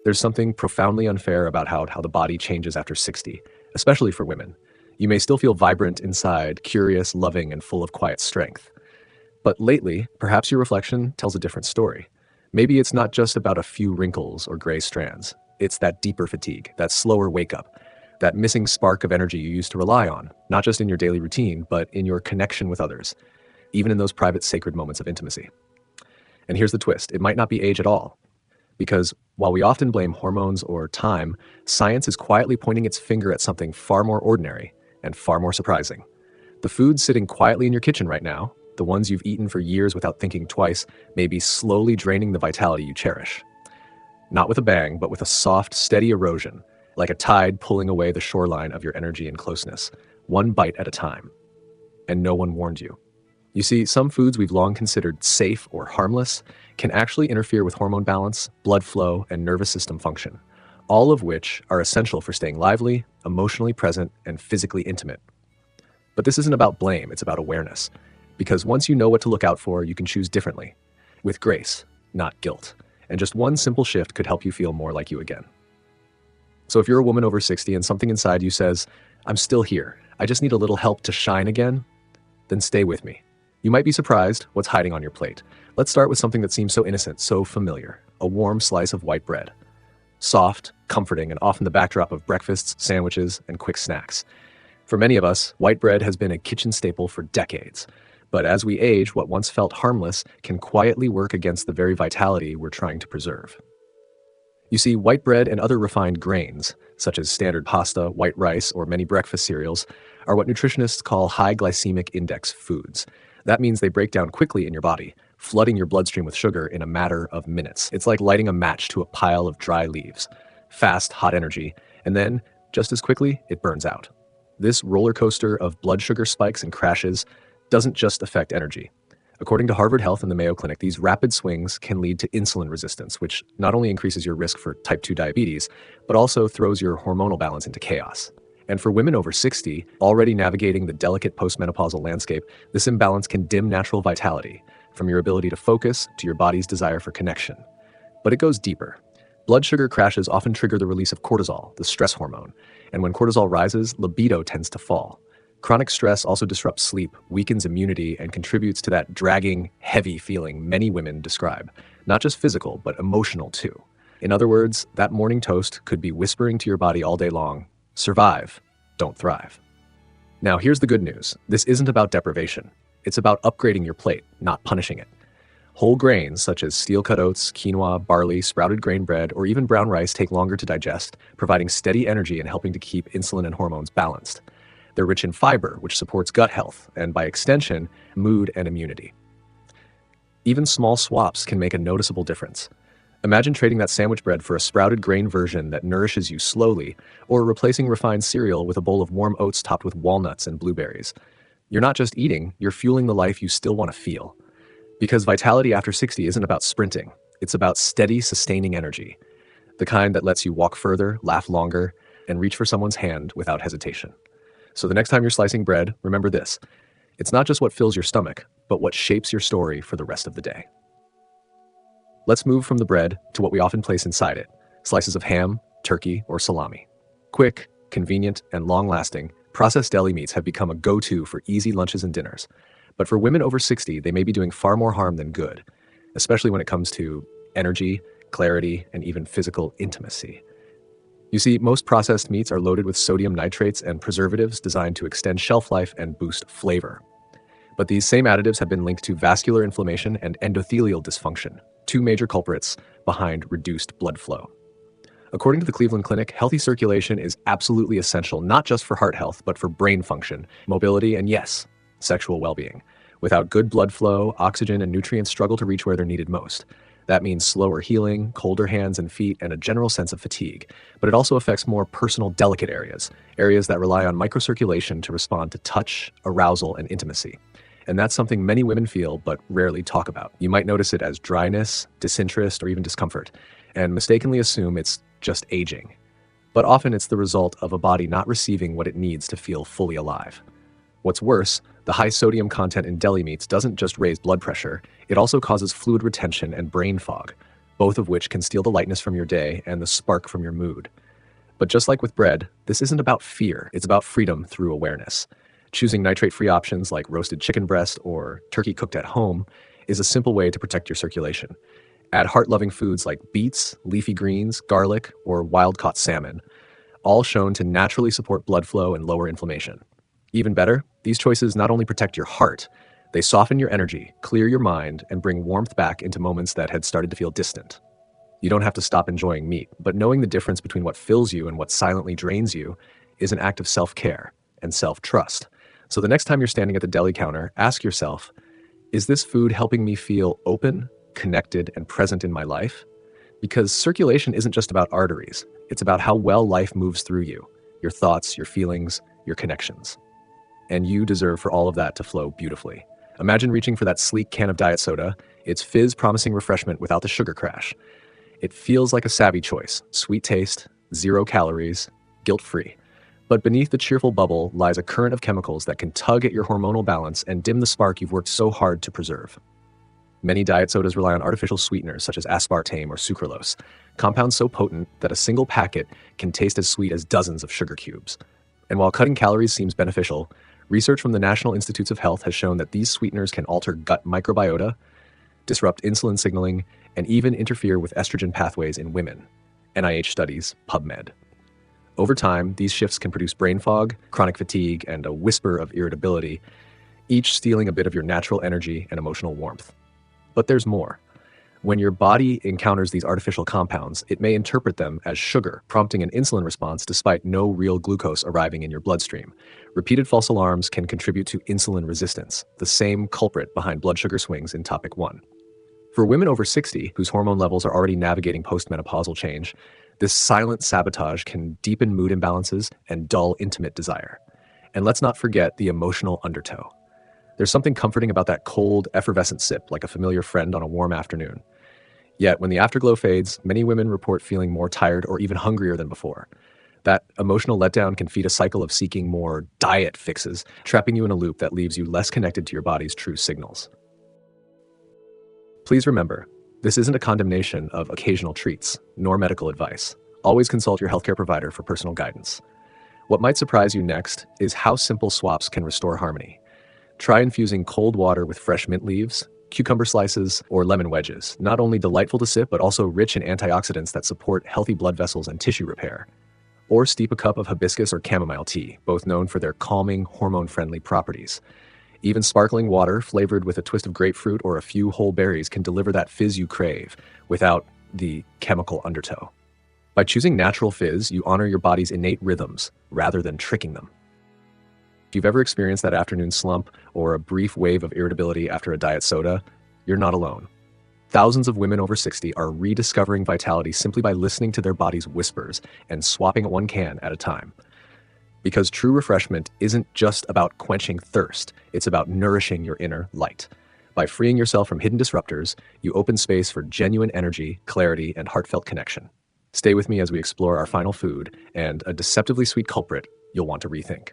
There's something profoundly unfair about how the body changes after 60, especially for women. You may still feel vibrant inside, curious, loving, and full of quiet strength. But lately, perhaps your reflection tells a different story. Maybe it's not just about a few wrinkles or gray strands. It's that deeper fatigue, that slower wake up, that missing spark of energy you used to rely on, not just in your daily routine, but in your connection with others, even in those private sacred moments of intimacy. And here's the twist. It might not be age at all. Because while we often blame hormones or time, science is quietly pointing its finger at something far more ordinary and far more surprising. The foods sitting quietly in your kitchen right now, the ones you've eaten for years without thinking twice, may be slowly draining the vitality you cherish. Not with a bang, but with a soft, steady erosion, like a tide pulling away the shoreline of your energy and closeness, one bite at a time. And no one warned you. You see, some foods we've long considered safe or harmless can actually interfere with hormone balance, blood flow, and nervous system function, all of which are essential for staying lively, emotionally present, and physically intimate. But this isn't about blame, it's about awareness. Because once you know what to look out for, you can choose differently, with grace, not guilt. And just one simple shift could help you feel more like you again. So if you're a woman over 60 and something inside you says, "I'm still here, I just need a little help to shine again," then stay with me. You might be surprised what's hiding on your plate. Let's start with something that seems so innocent, so familiar, a warm slice of white bread. Soft, comforting, and often the backdrop of breakfasts, sandwiches, and quick snacks. For many of us, white bread has been a kitchen staple for decades. But as we age, what once felt harmless can quietly work against the very vitality we're trying to preserve. You see, white bread and other refined grains, such as standard pasta, white rice, or many breakfast cereals, are what nutritionists call high glycemic index foods. That means they break down quickly in your body, flooding your bloodstream with sugar in a matter of minutes. It's like lighting a match to a pile of dry leaves. Fast, hot energy, and then, just as quickly, it burns out. This roller coaster of blood sugar spikes and crashes doesn't just affect energy. According to Harvard Health and the Mayo Clinic, these rapid swings can lead to insulin resistance, which not only increases your risk for type 2 diabetes, but also throws your hormonal balance into chaos. And for women over 60, already navigating the delicate postmenopausal landscape, this imbalance can dim natural vitality, from your ability to focus to your body's desire for connection. But it goes deeper. Blood sugar crashes often trigger the release of cortisol, the stress hormone, and when cortisol rises, libido tends to fall. Chronic stress also disrupts sleep, weakens immunity, and contributes to that dragging, heavy feeling many women describe. Not just physical, but emotional too. In other words, that morning toast could be whispering to your body all day long, "Survive, don't thrive." Now, here's the good news. This isn't about deprivation. It's about upgrading your plate, not punishing it. Whole grains such as steel-cut oats, quinoa, barley, sprouted grain bread, or even brown rice take longer to digest, providing steady energy and helping to keep insulin and hormones balanced. They're rich in fiber, which supports gut health, and by extension, mood and immunity. Even small swaps can make a noticeable difference. Imagine trading that sandwich bread for a sprouted grain version that nourishes you slowly, or replacing refined cereal with a bowl of warm oats topped with walnuts and blueberries. You're not just eating, you're fueling the life you still want to feel. Because vitality after 60 isn't about sprinting, it's about steady, sustaining energy. The kind that lets you walk further, laugh longer, and reach for someone's hand without hesitation. So the next time you're slicing bread, remember this. It's not just what fills your stomach, but what shapes your story for the rest of the day. Let's move from the bread to what we often place inside it, slices of ham, turkey, or salami. Quick, convenient, and long-lasting, processed deli meats have become a go-to for easy lunches and dinners. But for women over 60, they may be doing far more harm than good, especially when it comes to energy, clarity, and even physical intimacy. You see, most processed meats are loaded with sodium nitrates and preservatives designed to extend shelf life and boost flavor. But these same additives have been linked to vascular inflammation and endothelial dysfunction, two major culprits behind reduced blood flow. According to the Cleveland Clinic, healthy circulation is absolutely essential not just for heart health, but for brain function, mobility, and yes, sexual well-being. Without good blood flow, oxygen and nutrients struggle to reach where they're needed most. That means slower healing, colder hands and feet, and a general sense of fatigue. But it also affects more personal, delicate areas that rely on microcirculation to respond to touch, arousal, and intimacy. And that's something many women feel but rarely talk about. You might notice it as dryness, disinterest, or even discomfort, and mistakenly assume it's just aging. But often it's the result of a body not receiving what it needs to feel fully alive. What's worse, the high sodium content in deli meats doesn't just raise blood pressure, it also causes fluid retention and brain fog. both of which can steal the lightness from your day and the spark from your mood. But just like with bread, this isn't about fear, it's about freedom through awareness. Choosing nitrate-free options like roasted chicken breast or turkey cooked at home is a simple way to protect your circulation. Add heart-loving foods like beets, leafy greens, garlic, or wild-caught salmon, all shown to naturally support blood flow and lower inflammation. Even better, these choices not only protect your heart, they soften your energy, clear your mind, and bring warmth back into moments that had started to feel distant. You don't have to stop enjoying meat, but knowing the difference between what fills you and what silently drains you is an act of self-care and self-trust. So the next time you're standing at the deli counter, ask yourself, is this food helping me feel open, connected, and present in my life? Because circulation isn't just about arteries, it's about how well life moves through you, your thoughts, your feelings, your connections. And you deserve for all of that to flow beautifully. Imagine reaching for that sleek can of diet soda, its fizz promising refreshment without the sugar crash. It feels like a savvy choice, sweet taste, 0 calories, guilt-free. But beneath the cheerful bubble lies a current of chemicals that can tug at your hormonal balance and dim the spark you've worked so hard to preserve. Many diet sodas rely on artificial sweeteners such as aspartame or sucralose, compounds so potent that a single packet can taste as sweet as dozens of sugar cubes. And while cutting calories seems beneficial, research from the National Institutes of Health has shown that these sweeteners can alter gut microbiota, disrupt insulin signaling, and even interfere with estrogen pathways in women. NIH studies, PubMed. Over time, these shifts can produce brain fog, chronic fatigue, and a whisper of irritability, each stealing a bit of your natural energy and emotional warmth. But there's more. When your body encounters these artificial compounds, it may interpret them as sugar, prompting an insulin response despite no real glucose arriving in your bloodstream. Repeated false alarms can contribute to insulin resistance, the same culprit behind blood sugar swings in topic 1. For women over 60, whose hormone levels are already navigating postmenopausal change, this silent sabotage can deepen mood imbalances and dull intimate desire. And let's not forget the emotional undertow. There's something comforting about that cold, effervescent sip, like a familiar friend on a warm afternoon. Yet, when the afterglow fades, many women report feeling more tired or even hungrier than before. That emotional letdown can feed a cycle of seeking more diet fixes, trapping you in a loop that leaves you less connected to your body's true signals. Please remember, this isn't a condemnation of occasional treats, nor medical advice. Always consult your healthcare provider for personal guidance. What might surprise you next is how simple swaps can restore harmony. Try infusing cold water with fresh mint leaves, cucumber slices, or lemon wedges. Not only delightful to sip, but also rich in antioxidants that support healthy blood vessels and tissue repair. Or steep a cup of hibiscus or chamomile tea, both known for their calming, hormone-friendly properties. Even sparkling water flavored with a twist of grapefruit or a few whole berries can deliver that fizz you crave without the chemical undertow. By choosing natural fizz, you honor your body's innate rhythms rather than tricking them. If you've ever experienced that afternoon slump or a brief wave of irritability after a diet soda, you're not alone. Thousands of women over 60 are rediscovering vitality simply by listening to their body's whispers and swapping one can at a time. Because true refreshment isn't just about quenching thirst, it's about nourishing your inner light. By freeing yourself from hidden disruptors, you open space for genuine energy, clarity, and heartfelt connection. Stay with me as we explore our final food and a deceptively sweet culprit you'll want to rethink.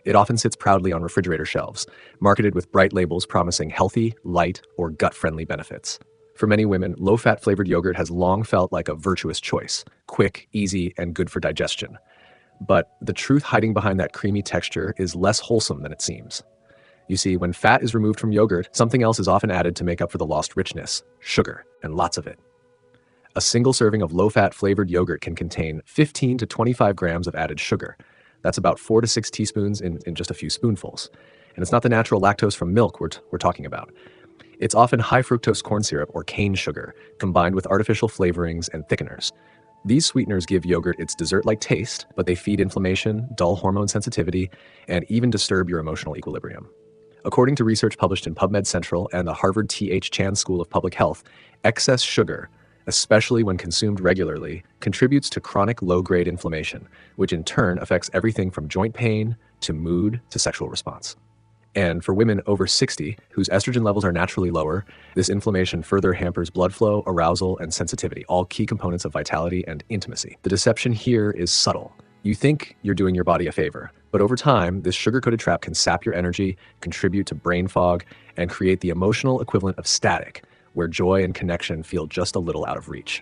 It often sits proudly on refrigerator shelves, marketed with bright labels promising healthy, light, or gut-friendly benefits. For many women, low-fat flavored yogurt has long felt like a virtuous choice, quick, easy, and good for digestion. But the truth hiding behind that creamy texture is less wholesome than it seems. You see, when fat is removed from yogurt, something else is often added to make up for the lost richness: sugar, and lots of it. A single serving of low-fat flavored yogurt can contain 15 to 25 grams of added sugar. That's about 4 to 6 teaspoons in just a few spoonfuls. And it's not the natural lactose from milk we're talking about. It's often high fructose corn syrup or cane sugar, combined with artificial flavorings and thickeners. These sweeteners give yogurt its dessert-like taste, but they feed inflammation, dull hormone sensitivity, and even disturb your emotional equilibrium. According to research published in PubMed Central and the Harvard T.H. Chan School of Public Health, excess sugar, especially when consumed regularly, contributes to chronic low-grade inflammation, which in turn affects everything from joint pain to mood to sexual response. And for women over 60, whose estrogen levels are naturally lower, this inflammation further hampers blood flow, arousal, and sensitivity, all key components of vitality and intimacy. The deception here is subtle. You think you're doing your body a favor, but over time, this sugar-coated trap can sap your energy, contribute to brain fog, and create the emotional equivalent of static, where joy and connection feel just a little out of reach.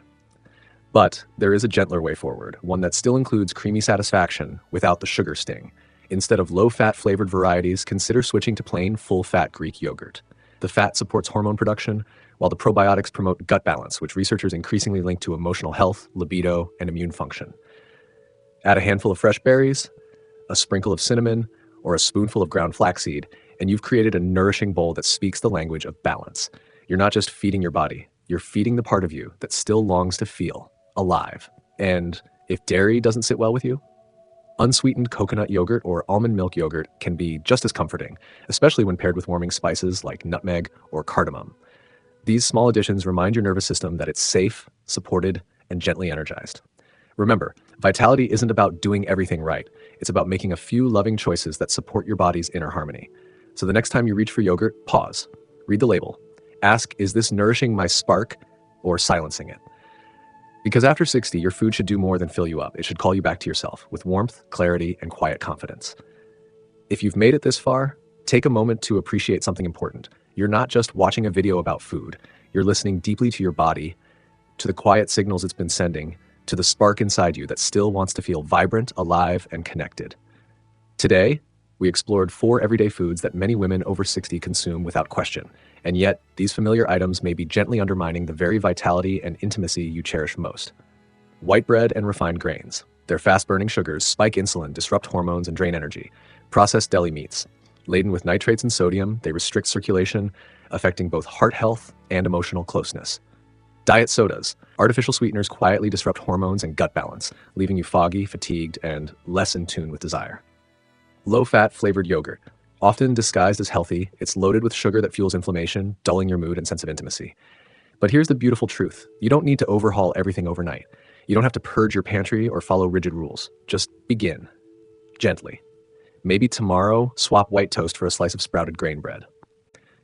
But there is a gentler way forward, one that still includes creamy satisfaction without the sugar sting. Instead of low-fat flavored varieties, consider switching to plain full-fat Greek yogurt. The fat supports hormone production, while the probiotics promote gut balance, which researchers increasingly link to emotional health, libido, and immune function. Add a handful of fresh berries, a sprinkle of cinnamon, or a spoonful of ground flaxseed, and you've created a nourishing bowl that speaks the language of balance. You're not just feeding your body, you're feeding the part of you that still longs to feel alive. And if dairy doesn't sit well with you, unsweetened coconut yogurt or almond milk yogurt can be just as comforting, especially when paired with warming spices like nutmeg or cardamom. These small additions remind your nervous system that it's safe, supported, and gently energized. Remember, vitality isn't about doing everything right. It's about making a few loving choices that support your body's inner harmony. So the next time you reach for yogurt, pause, read the label, ask, is this nourishing my spark or silencing it? Because after 60, your food should do more than fill you up. It should call you back to yourself with warmth, clarity, and quiet confidence. If you've made it this far, take a moment to appreciate something important. You're not just watching a video about food. You're listening deeply to your body, to the quiet signals it's been sending, to the spark inside you that still wants to feel vibrant, alive, and connected. Today, we explored 4 everyday foods that many women over 60 consume without question, and yet these familiar items may be gently undermining the very vitality and intimacy you cherish most. White bread and refined grains. Their fast-burning sugars spike insulin, disrupt hormones, and drain energy. Processed deli meats. Laden with nitrates and sodium, they restrict circulation, affecting both heart health and emotional closeness. Diet sodas. Artificial sweeteners quietly disrupt hormones and gut balance, leaving you foggy, fatigued, and less in tune with desire. Low-fat flavored yogurt. Often disguised as healthy, it's loaded with sugar that fuels inflammation, dulling your mood and sense of intimacy. But here's the beautiful truth. You don't need to overhaul everything overnight. You don't have to purge your pantry or follow rigid rules. Just begin. Gently. Maybe tomorrow, swap white toast for a slice of sprouted grain bread.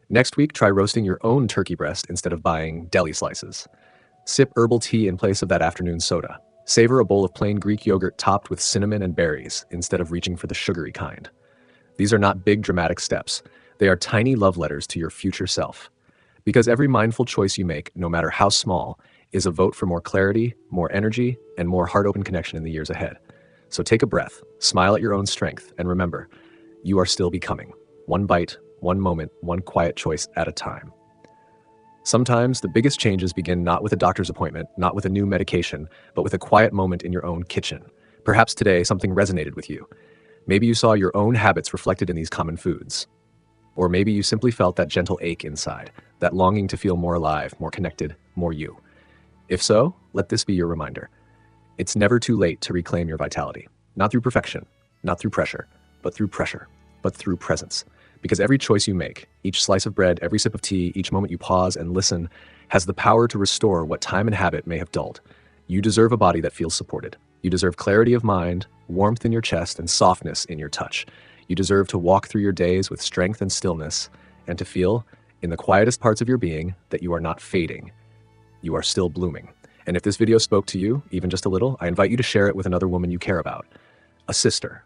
Next week, try roasting your own turkey breast instead of buying deli slices. Sip herbal tea in place of that afternoon soda. Savor a bowl of plain Greek yogurt topped with cinnamon and berries instead of reaching for the sugary kind. These are not big dramatic steps. They are tiny love letters to your future self. Because every mindful choice you make, no matter how small, is a vote for more clarity, more energy, and more heart-open connection in the years ahead. So take a breath, smile at your own strength, and remember, you are still becoming. One bite, one moment, one quiet choice at a time. Sometimes the biggest changes begin not with a doctor's appointment, not with a new medication, but with a quiet moment in your own kitchen. Perhaps today something resonated with you. Maybe you saw your own habits reflected in these common foods. Or maybe you simply felt that gentle ache inside, that longing to feel more alive, more connected, more you. If so, let this be your reminder. It's never too late to reclaim your vitality. Not through perfection, not through pressure, but through presence. Because every choice you make, each slice of bread, every sip of tea, each moment you pause and listen, has the power to restore what time and habit may have dulled. You deserve a body that feels supported. You deserve clarity of mind, warmth in your chest, and softness in your touch. You deserve to walk through your days with strength and stillness, and to feel, in the quietest parts of your being, that you are not fading. You are still blooming. And if this video spoke to you, even just a little, I invite you to share it with another woman you care about. A sister,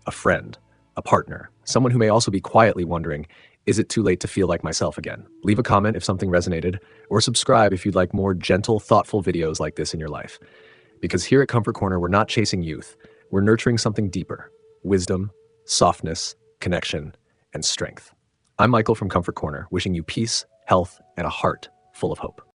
a friend, a partner, someone who may also be quietly wondering, is it too late to feel like myself again? Leave a comment if something resonated, or subscribe if you'd like more gentle, thoughtful videos like this in your life. Because here at Comfort Corner, we're not chasing youth. We're nurturing something deeper: wisdom, softness, connection, and strength. I'm Michael from Comfort Corner, wishing you peace, health, and a heart full of hope.